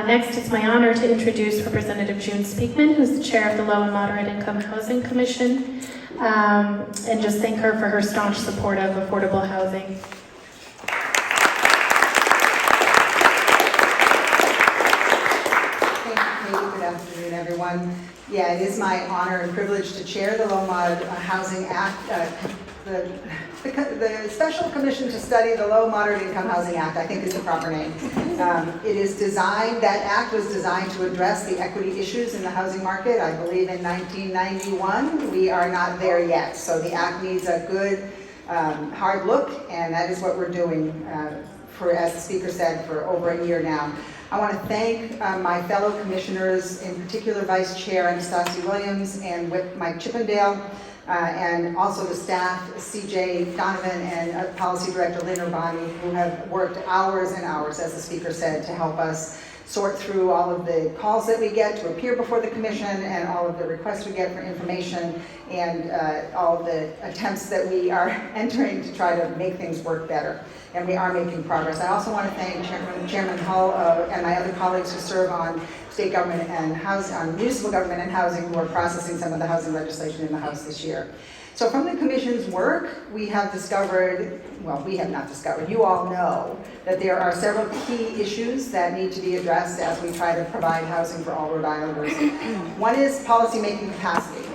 Next, it's my honor to introduce Representative June Speakman, who's the chair of the Low and Moderate Income Housing Commission, and just thank her for her staunch support of affordable housing. Thank you, Katie. Good afternoon, everyone. Yeah, it is my honor and privilege to chair the Low Mod Housing Act, the Special Commission to Study the Low Moderate Income Housing Act, I think is the proper name. It is designed, that act was designed to address the equity issues in the housing market, I believe in 1991. We are not there yet, so the act needs a good hard look, and that is what we're doing for, as the speaker said, for over a year now. I want to thank my fellow commissioners, in particular Vice Chair Anastasia Williams and Whip Mike Chippendale, and also the staff, CJ Donovan and Policy Director Lynn Urbani, who have worked hours and hours, as the speaker said, to help us sort through all of the calls that we get to appear before the commission and all of the requests we get for information and all of the attempts that we are entering to try to make things work better. And we are making progress. I also want to thank Chairman Hull and my other colleagues who serve on state government and on municipal government and housing, who are processing some of the housing legislation in the House this year. So from the Commission's work, we have discovered, well, we have not discovered, you all know that there are several key issues that need to be addressed as we try to provide housing for all Rhode Islanders. One is policymaking capacity.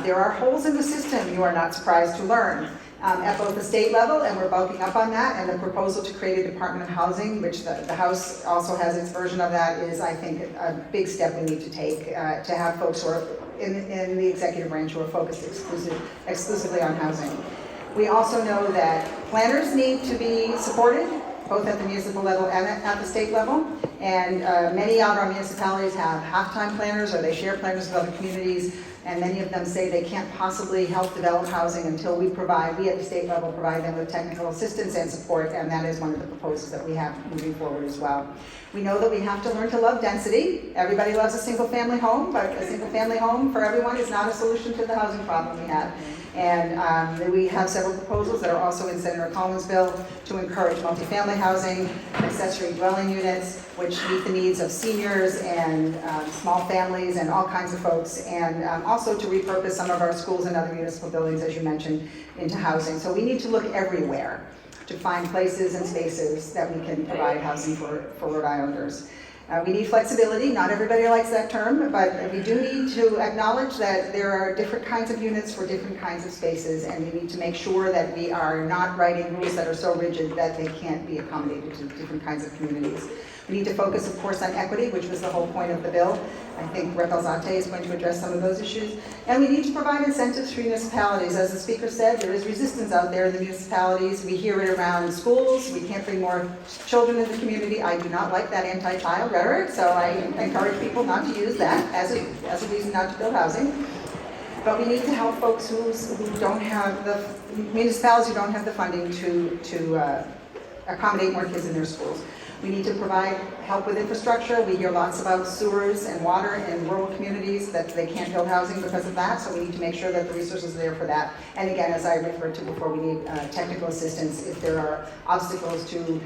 There are holes in the system, you are not surprised to learn. At both the state level, and we're bulking up on that, and the proposal to create a Department of Housing, which the House also has its version of that, is, I think, a big step we need to take to have folks who are in the executive branch who are focused exclusively on housing. We also know that planners need to be supported, both at the municipal level and at the state level. And many of our municipalities have half-time planners, or they share planners with other communities, and many of them say they can't possibly help develop housing until we at the state level provide them with technical assistance and support, and that is one of the proposals that we have moving forward as well. We know that we have to learn to love density. Everybody loves a single family home, but a single family home for everyone is not a solution to the housing problem we have. And we have several proposals that are also in Senator Coleman's bill to encourage multifamily housing, accessory dwelling units, which meet the needs of seniors and small families and all kinds of folks, and also to repurpose some of our schools and other municipal buildings, as you mentioned, into housing. So we need to look everywhere to find places and spaces that we can provide housing for Rhode Islanders. We need flexibility. Not everybody likes that term, but we do need to acknowledge that there are different kinds of units for different kinds of spaces, and we need to make sure that we are not writing rules that are so rigid that they can't be accommodated to different kinds of communities. We need to focus, of course, on equity, which was the whole point of the bill. I think Rep. Alzate is going to address some of those issues. And we need to provide incentives for municipalities. As the speaker said, there is resistance out there in the municipalities. We hear it around schools. We can't bring more children in the community. I do not like that anti-child rhetoric, so I encourage people not to use that as a reason not to build housing. But we need to help folks who don't have municipalities who don't have the funding to accommodate more kids in their schools. We need to provide help with infrastructure. We hear lots about sewers and water in rural communities, that they can't build housing because of that, so we need to make sure that the resources are there for that. And again, as I referred to before, we need technical assistance if there are obstacles to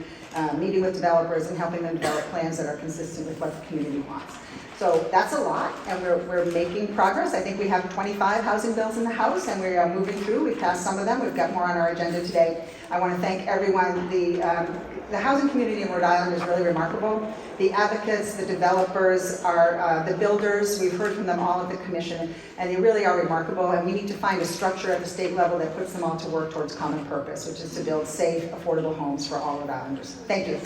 meeting with developers and helping them develop plans that are consistent with what the community wants. So that's a lot, and we're making progress. I think we have 25 housing bills in the House, and we are moving through. We've passed some of them. We've got more on our agenda today. I want to thank everyone. The housing community in Rhode Island is really remarkable. The advocates, the developers, the builders, we've heard from them all at the commission, and they really are remarkable, and we need to find a structure at the state level that puts them all to work towards common purpose, which is to build safe, affordable homes for all Rhode Islanders. Thank you.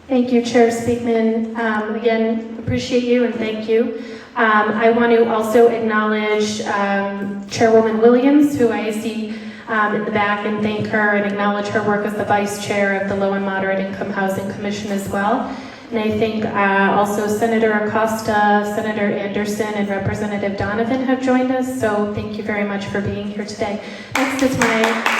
Thank you, Chair Speakman. Again, appreciate you and thank you. I want to also acknowledge Chairwoman Williams, who I see in the back, and thank her and acknowledge her work as the Vice Chair of the Low and Moderate Income Housing Commission as well. And I think also Senator Acosta, Senator Anderson, and Representative Donovan have joined us, so thank you very much for being here today. Next is my